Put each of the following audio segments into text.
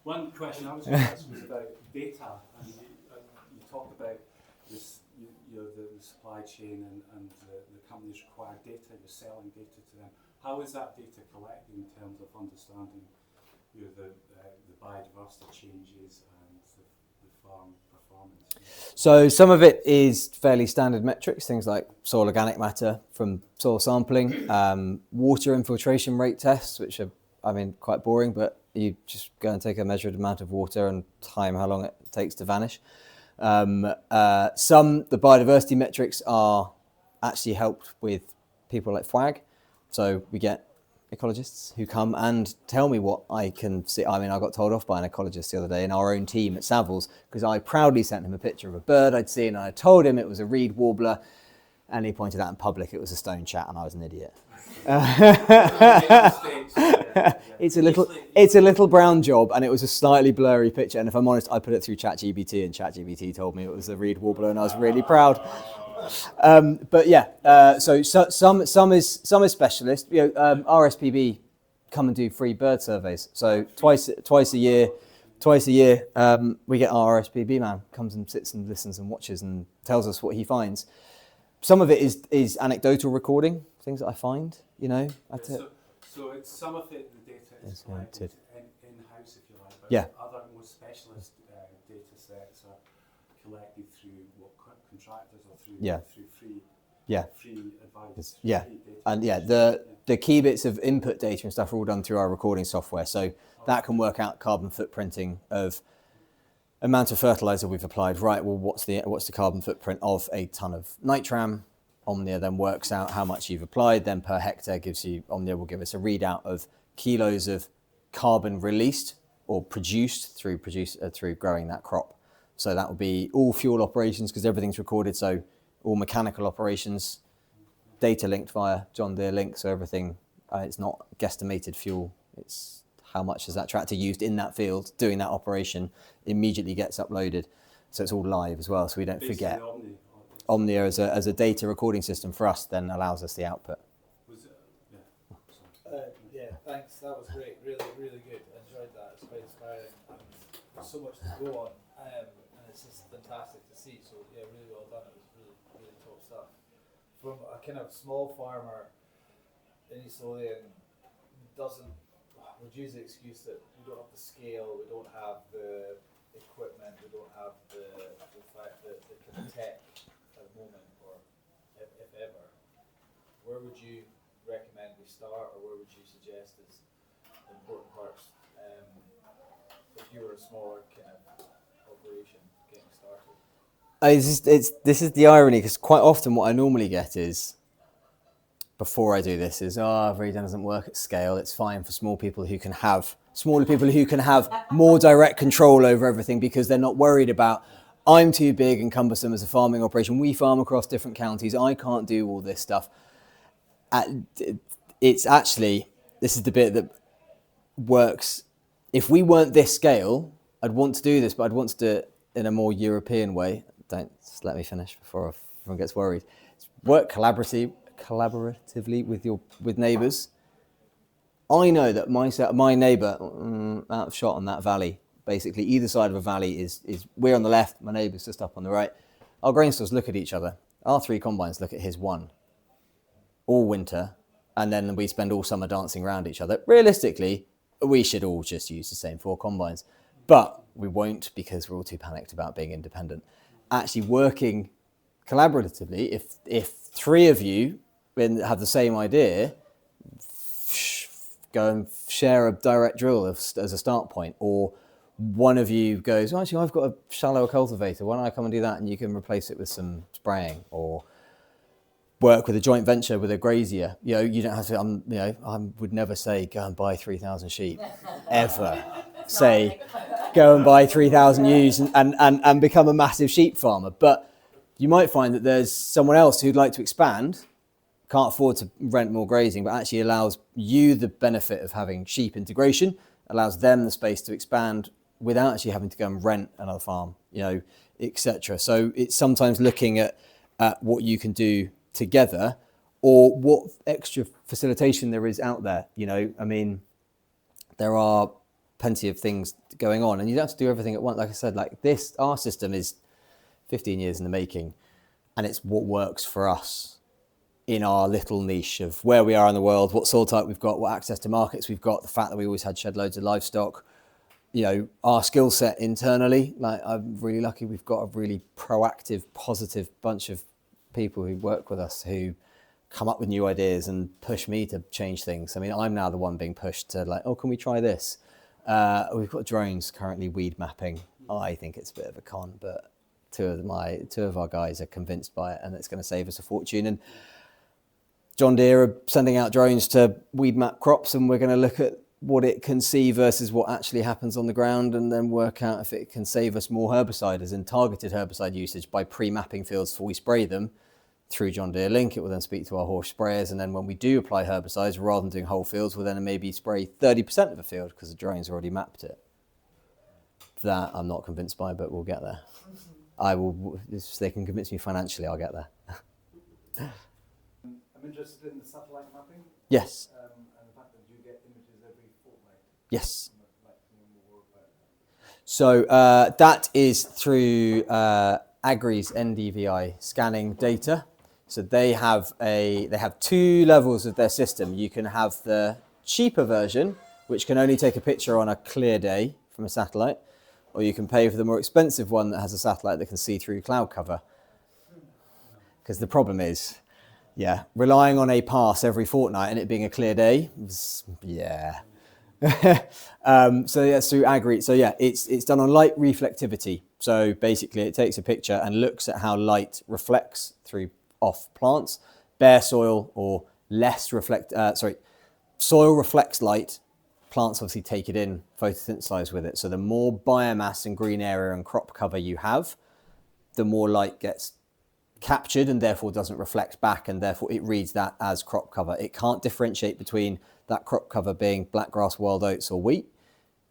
One question I was going to ask was about data, and you talked about this, the supply chain and the companies require data. You're selling data to them. How is that data collected in terms of understanding the biodiversity changes and the farm performance? So some of it is fairly standard metrics, things like soil organic matter from soil sampling, water infiltration rate tests, which are, quite boring, but you just go and take a measured amount of water and time how long it takes to vanish. The biodiversity metrics are actually helped with people like FWAG. So we get ecologists who come and tell me what I can see. I got told off by an ecologist the other day in our own team at Savills because I proudly sent him a picture of a bird I'd seen and I told him it was a reed warbler, and he pointed out in public it was a stone chat and I was an idiot. It's a little brown job and it was a slightly blurry picture, and if I'm honest, I put it through ChatGPT and ChatGPT told me it was a reed warbler and I was really proud. So some is specialist. RSPB come and do free bird surveys. So twice a year, we get our RSPB man comes and sits and listens and watches and tells us what he finds. Some of it is anecdotal recording, things that I find. So it's some of it, the data is collected in-house, if you like. But other more specialist data sets are collected through contractors or through free advice. The key bits of input data and stuff are all done through our recording software. So that can work out carbon footprinting of amount of fertilizer we've applied. Right. Well, what's the carbon footprint of a ton of nitram? Omnia then works out how much you've applied. Then per hectare Omnia will give us a readout of kilos of carbon released or produced through growing that crop. So that will be all fuel operations because everything's recorded. So all mechanical operations, data linked via John Deere link. So everything, it's not guesstimated fuel. It's how much has that tractor used in that field doing that operation immediately gets uploaded. So it's all live as well. So we don't forget. Omnia as a data recording system for us then allows us the output. Thanks. That was great. Really, really good. I enjoyed that. It's quite inspiring. There's so much to go on, and it's just fantastic to see. So really well done. It was really, really top stuff. From a kind of small farmer in East Lothian, would use the excuse that we don't have the scale, we don't have the equipment, we don't have the fact that the kind of tech at the moment, or if ever. Where would you recommend we start, or where would you suggest is the important parts if you were a smaller kind of operation getting started? This is the irony, because quite often what I normally get is, before I do this, is Redan doesn't work at scale. It's fine for smaller people who can have more direct control over everything because they're not worried about, I'm too big and cumbersome as a farming operation. We farm across different counties. I can't do all this stuff. It's actually, this is the bit that works. If we weren't this scale, I'd want to do this, but I'd want to do it in a more European way. Don't just let me finish before everyone gets worried. Work collaboratively with neighbours. I know that my neighbour out of shot on that valley, basically either side of a valley is we're on the left, my neighbour's just up on the right. Our grain stores look at each other. Our 3 combines look at his 1 all winter, and then we spend all summer dancing around each other. Realistically, we should all just use the same 4 combines, but we won't because we're all too panicked about being independent. Actually working collaboratively, if 3 of you have the same idea, go and share a direct drill as a start point, or one of you goes, actually, I've got a shallow cultivator, why don't I come and do that and you can replace it with some spraying, or work with a joint venture with a grazier. You don't have to, I would never say go and buy 3,000 sheep, ever say go and buy 3,000 ewes and become a massive sheep farmer. But you might find that there's someone else who'd like to expand, can't afford to rent more grazing, but actually allows you the benefit of having sheep integration, allows them the space to expand without actually having to go and rent another farm, etc. So it's sometimes looking at what you can do together, or what extra facilitation there is out there. There are plenty of things going on, and you don't have to do everything at once. Like I said, like this, our system is 15 years in the making, and it's what works for us in our little niche of where we are in the world, what soil type we've got, what access to markets we've got, the fact that we always had shed loads of livestock, you know, our skill set internally. Like, I'm really lucky we've got a really proactive, positive bunch of people who work with us who come up with new ideas and push me to change things. I mean, I'm now the one being pushed to like, oh, can we try this? We've got drones currently weed mapping. I think it's a bit of a con, but two of our guys are convinced by it, and it's going to save us a fortune. And John Deere are sending out drones to weed map crops, and we're going to look at what it can see versus what actually happens on the ground, and then work out if it can save us more herbicide, as in targeted herbicide usage, by pre-mapping fields before we spray them through John Deere Link. It will then speak to our horse sprayers, and then when we do apply herbicides, rather than doing whole fields, we'll then maybe spray 30% of a field because the drone's already mapped it. That I'm not convinced by, but we'll get there. I will, if they can convince me financially, I'll get there. I'm interested in the satellite mapping. Yes. And the fact that you get images every fortnight. Yes. I'd like to know more about that. So that is through Agri's NDVI scanning data. So they have two levels of their system. You can have the cheaper version, which can only take a picture on a clear day from a satellite, or you can pay for the more expensive one that has a satellite that can see through cloud cover. Because the problem is, relying on a pass every fortnight and it being a clear day, so that's through Agri. So it's done on light reflectivity. So basically it takes a picture and looks at how light reflects off plants. Bare soil or soil reflects light. Plants obviously take it in, photosynthesize with it. So the more biomass and green area and crop cover you have, the more light gets captured and therefore doesn't reflect back, and therefore it reads that as crop cover. It can't differentiate between that crop cover being black grass, wild oats or wheat,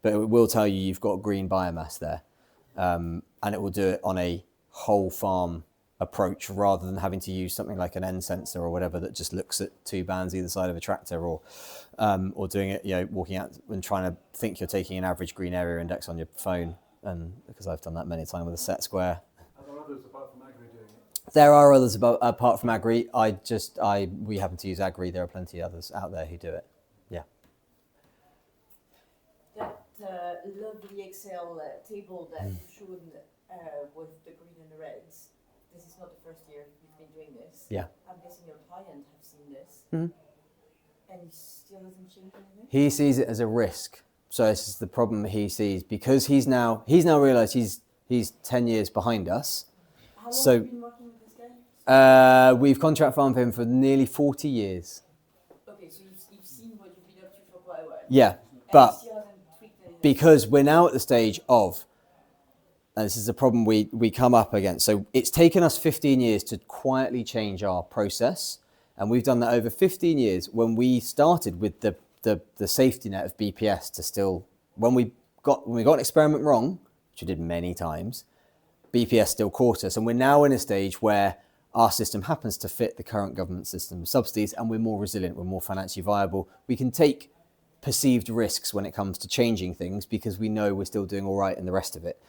but it will tell you you've got green biomass there. And it will do it on a whole farm approach rather than having to use something like an N sensor or whatever that just looks at two bands either side of a tractor, or doing it, walking out and trying to think you're taking an average green area index on your phone. And because I've done that many times with a set square. Are there others apart from Agri doing it? There are others apart from Agri. We happen to use Agri. There are plenty of others out there who do it. Yeah. That lovely Excel table that you've shown with the green and the reds. This is not the first year you've been doing this. Yeah. I'm guessing your client have seen this. Mm-hmm. And he still hasn't changed anything? He sees it as a risk. So this is the problem he sees, because he's now realised he's 10 years behind us. How long have you been working with this guy? We've contract farmed for him for nearly 40 years. Okay, so you've seen what you've been up to for quite a while. Yeah, And but he still hasn't tweaked anything? because we're now at the stage of, and this is a problem we come up against. So it's taken us 15 years to quietly change our process. And we've done that over 15 years. When we started with the safety net of BPS to still, when we got an experiment wrong, which we did many times, BPS still caught us. And we're now in a stage where our system happens to fit the current government system of subsidies, and we're more resilient, we're more financially viable. We can take perceived risks when it comes to changing things because we know we're still doing all right in the rest of it.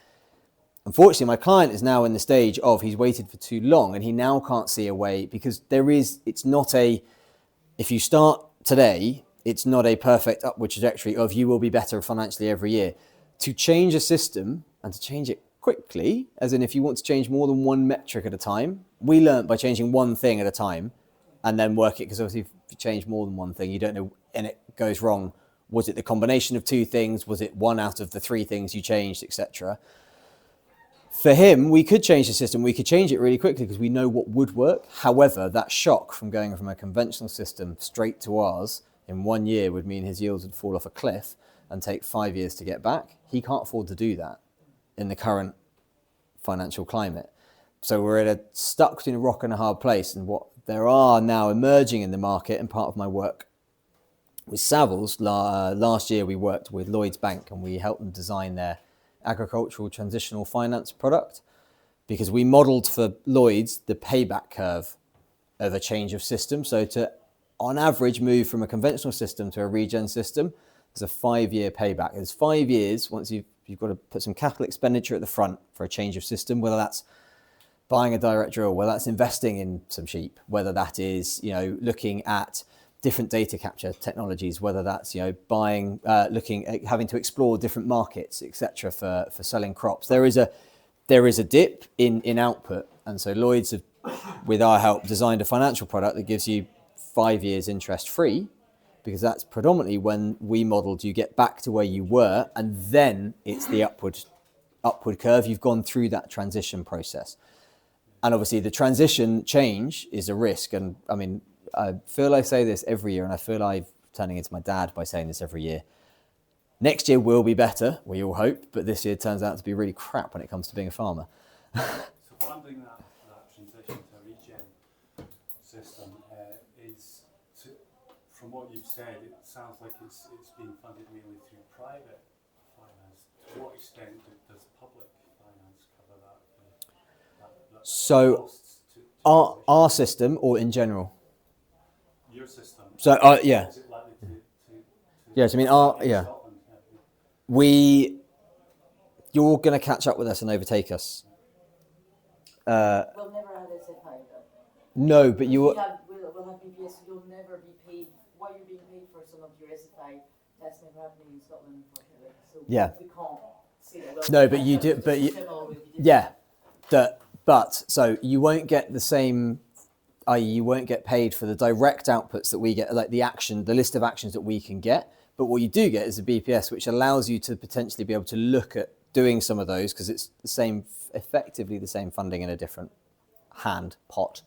Unfortunately, my client is now in the stage of he's waited for too long and he now can't see a way, because if you start today, it's not a perfect upward trajectory of you will be better financially every year. To change a system and to change it quickly, as in if you want to change more than one metric at a time, we learnt by changing one thing at a time and then work it, because obviously if you change more than one thing, you don't know, and it goes wrong. Was it the combination of two things? Was it one out of the three things you changed, etc.? For him, we could change the system. We could change it really quickly because we know what would work. However, that shock from going from a conventional system straight to ours in 1 year would mean his yields would fall off a cliff and take 5 years to get back. He can't afford to do that in the current financial climate. So we're stuck between a rock and a hard place. And what there are now emerging in the market, and part of my work with Savills, last year we worked with Lloyds Bank and we helped them design their agricultural transitional finance product, because we modelled for Lloyds the payback curve of a change of system. So to, on average, move from a conventional system to a regen system, There's a 5-year payback. There's 5 years once you've got to put some capital expenditure at the front for a change of system, whether that's buying a direct drill, whether that's investing in some sheep, whether that is, looking at different data capture technologies, whether that's, buying, looking at having to explore different markets, etc. for selling crops. There is a dip in output. And so Lloyds have, with our help, designed a financial product that gives you 5 years interest free, because that's predominantly when we modeled you get back to where you were, and then it's the upward curve. You've gone through that transition process. And obviously the transition change is a risk. And I mean, I feel I say this every year, and I feel I'm turning into my dad by saying this every year. Next year will be better, we all hope, but this year turns out to be really crap when it comes to being a farmer. So funding that transition to a regen system is, from what you've said, it sounds like it's being funded mainly through private finance. To what extent does public finance cover that? So our system, or in general? Your system. So yeah. Is it likely to Yes, I mean you're going to catch up with us and overtake us. We'll never have SFI though. No, but you We'll have BPS, so you'll never be paid what you're being paid for some of your SFI. That's never happening in Scotland, unfortunately. So Yeah. we can't say that. Well, No, but you do, but but so you won't get the same, i.e. you won't get paid for the direct outputs that we get, like the list of actions that we can get. But what you do get is a BPS, which allows you to potentially be able to look at doing some of those, because it's effectively the same funding in a different pot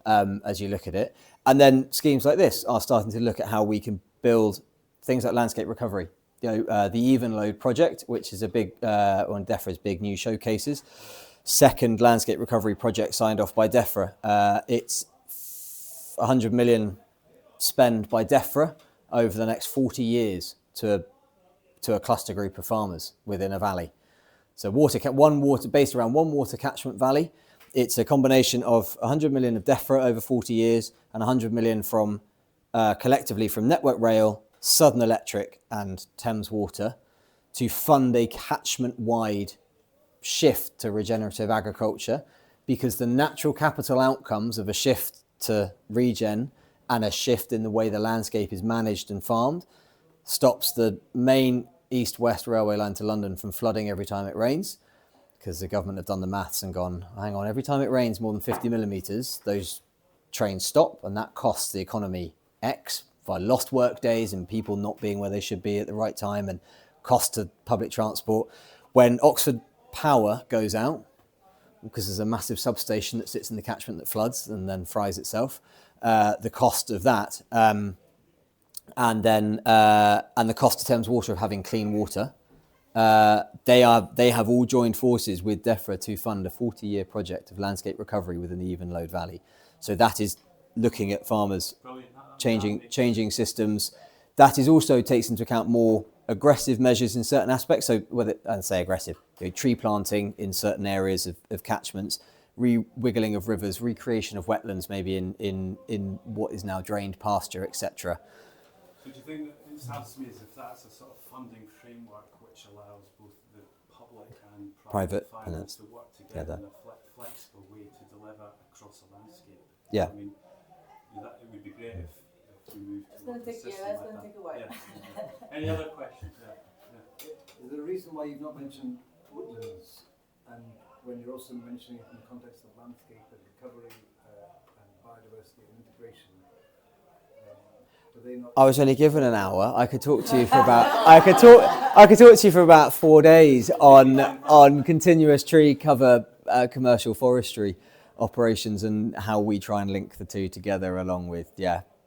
as you look at it. And then schemes like this are starting to look at how we can build things like landscape recovery. The Even Load project, which is a big, one of DEFRA's big new showcases. Second landscape recovery project signed off by DEFRA. It's 100 million spend by DEFRA over the next 40 years to a cluster group of farmers within a valley. So based around one water catchment valley. It's a combination of 100 million of DEFRA over 40 years and 100 million from collectively from Network Rail, Southern Electric and Thames Water to fund a catchment-wide shift to regenerative agriculture, because the natural capital outcomes of a shift to regen and a shift in the way the landscape is managed and farmed stops the main east-west railway line to London from flooding every time it rains, because the government have done the maths and gone, hang on, every time it rains more than 50 millimetres, those trains stop, and that costs the economy X by lost work days and people not being where they should be at the right time, and cost to public transport. When Oxford Power goes out, because there's a massive substation that sits in the catchment that floods and then fries itself, the cost of that, and the cost to Thames Water of having clean water, they have all joined forces with DEFRA to fund a 40-year project of landscape recovery within the Even Load Valley. So that is looking at farmers changing systems. That is also takes into account more aggressive measures in certain aspects. So aggressive, tree planting in certain areas of catchments, wiggling of rivers, recreation of wetlands, maybe in what is now drained pasture, etc. So do you think that it sounds to me as if that's a sort of funding framework which allows both the public and private finance to work together in a flexible way to deliver across a landscape? Yeah. I mean, it would be great if we moved It's to going to a take system like that. take a while. Yeah. Any other questions? Is there a reason why you've not mentioned woodlands, and when you're also mentioning it in the context of landscape and recovery and biodiversity and integration? I was only given an hour. I could talk to you for about. I could talk to you for about 4 days on continuous tree cover, commercial forestry operations, and how we try and link the two together, along with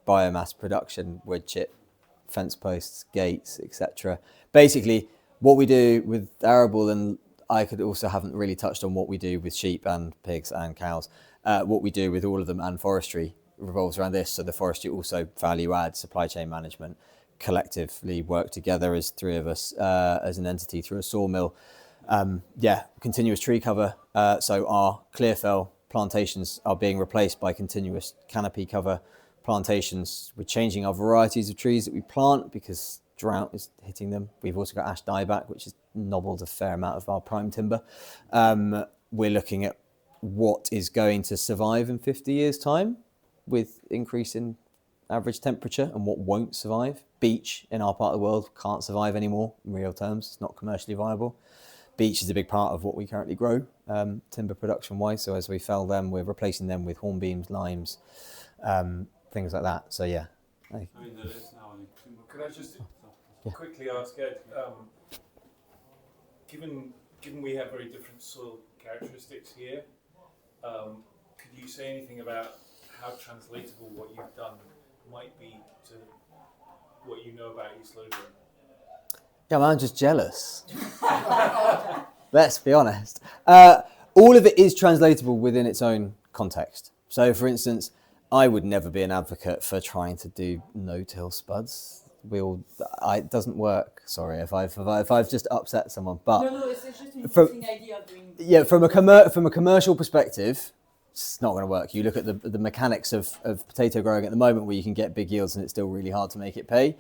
biomass production, wood chip, fence posts, gates, etc. Basically, what we do with arable, and I haven't really touched on what we do with sheep and pigs and cows. What we do with all of them and forestry revolves around this. So the forestry also value add, supply chain management, collectively work together as three of us as an entity through a sawmill. Continuous tree cover. So our clear fell plantations are being replaced by continuous canopy cover plantations. We're changing our varieties of trees that we plant because drought is hitting them. We've also got ash dieback, which has nobbled a fair amount of our prime timber. We're looking at what is going to survive in 50 years' time with increase in average temperature and what won't survive. Beech in our part of the world can't survive anymore in real terms. It's not commercially viable. Beech is a big part of what we currently grow, timber production-wise. So as we fell them, we're replacing them with hornbeams, limes, things like that. So yeah. I mean, there is now only 2 more. Can I just Yeah. quickly ask Ed, given we have very different soil characteristics here, could you say anything about how translatable what you've done might be to what you know about East Lothian? Yeah, well, I'm just jealous. Let's be honest. All of it is translatable within its own context. So, for instance, I would never be an advocate for trying to do no-till spuds. It doesn't work. Sorry if I've just upset someone, but No, it's just an interesting idea of doing. yeah, from a commercial perspective, it's not going to work. You look at the mechanics of potato growing at the moment, where you can get big yields and it's still really hard to make it pay.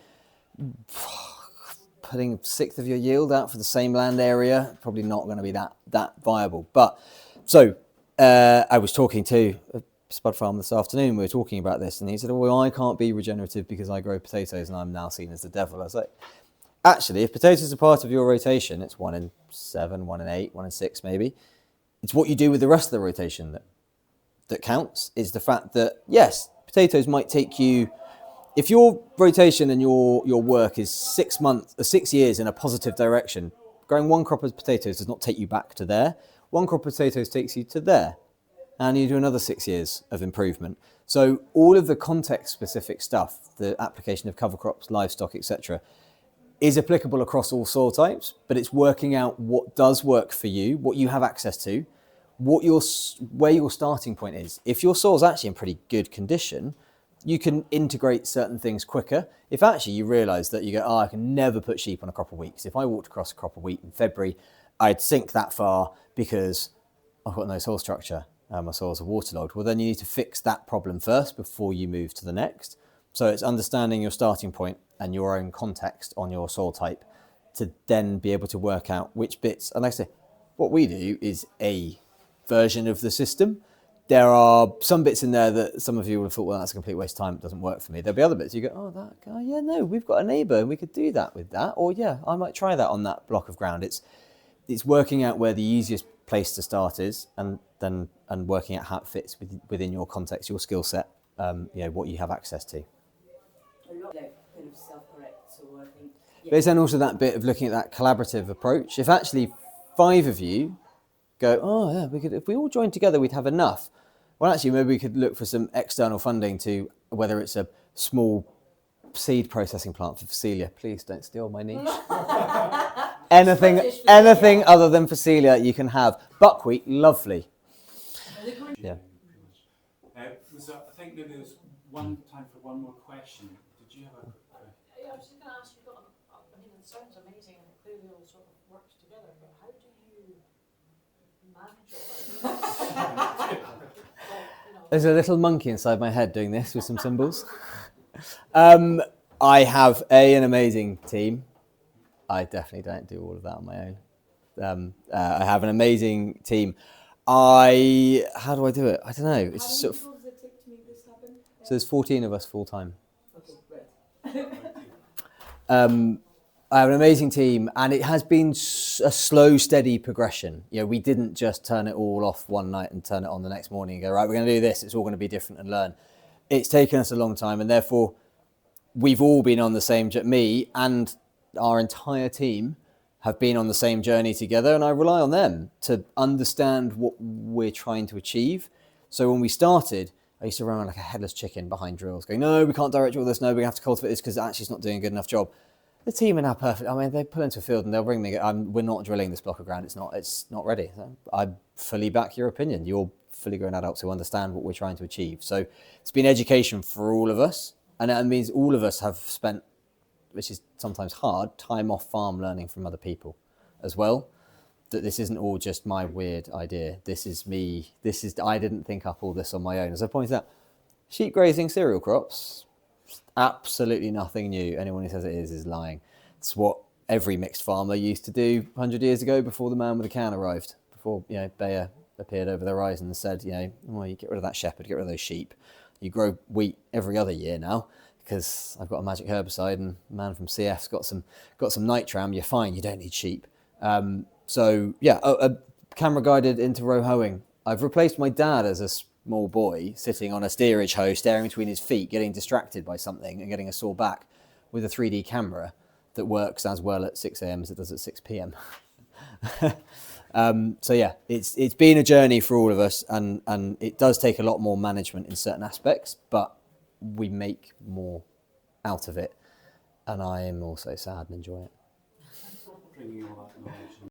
Putting a sixth of your yield out for the same land area, probably not going to be that viable. But so I was talking to a spud farm this afternoon. We were talking about this, and he said, "Well, I can't be regenerative because I grow potatoes, and I'm now seen as the devil." I was like, "Actually, if potatoes are part of your rotation, it's 1 in 7, 1 in 8, 1 in 6, maybe. It's what you do with the rest of the rotation that counts. Is the fact that yes, potatoes might take you." If your rotation and your work is 6 years in a positive direction, growing one crop of potatoes does not take you back to there. One crop of potatoes takes you to there. And you do another 6 years of improvement. So all of the context-specific stuff, the application of cover crops, livestock, etc., is applicable across all soil types, but it's working out what does work for you, what you have access to, where your starting point is. If your soil's actually in pretty good condition, you can integrate certain things quicker. If actually you realise that you go, I can never put sheep on a crop of wheat, because if I walked across a crop of wheat in February, I'd sink that far because I've got no soil structure. My soils are waterlogged. Well, then you need to fix that problem first before you move to the next. So it's understanding your starting point and your own context on your soil type to then be able to work out which bits. And like I say, what we do is a version of the system. There are some bits in there that some of you would have thought, well, that's a complete waste of time. It doesn't work for me. There'll be other bits you go, oh, that guy, yeah, no, we've got a neighbour and we could do that with that. Or yeah, I might try that on that block of ground. It's working out where the easiest place to start is, and working out how it fits within your context, your skill set, what you have access to. A lot like kind of self-correct, so I think. Yeah. But it's then also that bit of looking at that collaborative approach. If actually 5 of you go, oh yeah, we could, if we all joined together, we'd have enough. Well, actually, maybe we could look for some external funding to, whether it's a small seed processing plant for Phacelia. Please don't steal my niche. anything other than Phacelia you can have. Buckwheat, lovely. Yeah. I think maybe there's one time for one more question. Did you have a? Yeah, I was just going to ask you. I mean, it sounds amazing, and clearly all sort of works together. But how do you manage all that? There's a little monkey inside my head doing this with some symbols. I have an amazing team. I definitely don't do all of that on my own. I have an amazing team. How do I do it? I don't know. It's just sort of. How many people does it take to make this happen? So there's 14 of us full time. Okay, right. I have an amazing team, and it has been a slow, steady progression. We didn't just turn it all off one night and turn it on the next morning and go, right, we're going to do this. It's all going to be different and learn. It's taken us a long time, and therefore we've all been on the same journey. Me and our entire team have been on the same journey together, and I rely on them to understand what we're trying to achieve. So when we started, I used to run around like a headless chicken behind drills going, no, we can't direct all this. No, we have to cultivate this because actually it's not doing a good enough job. The team are now perfect. I mean, they pull into a field and they'll ring me. We're not drilling this block of ground. It's not ready. So I fully back your opinion. You're fully grown adults who understand what we're trying to achieve. So it's been education for all of us. And that means all of us have spent, which is sometimes hard, time off farm learning from other people as well. That this isn't all just my weird idea. This is me. I didn't think up all this on my own. As I pointed out, sheep grazing cereal crops, absolutely nothing new. Anyone who says it is lying. It's what every mixed farmer used to do 100 years ago before the man with the can arrived, before Bayer appeared over the horizon and said, well, you get rid of that shepherd, get rid of those sheep. You grow wheat every other year now because I've got a magic herbicide and the man from CF's got some nitram. You're fine. You don't need sheep. A camera guided into row hoeing. I've replaced my dad as a small boy sitting on a steerage hoe, staring between his feet, getting distracted by something and getting a sore back, with a 3D camera that works as well at 6 a.m. as it does at 6 p.m. It's been a journey for all of us, and it does take a lot more management in certain aspects, but we make more out of it, and I am also sad and enjoy it. Bringing all that knowledge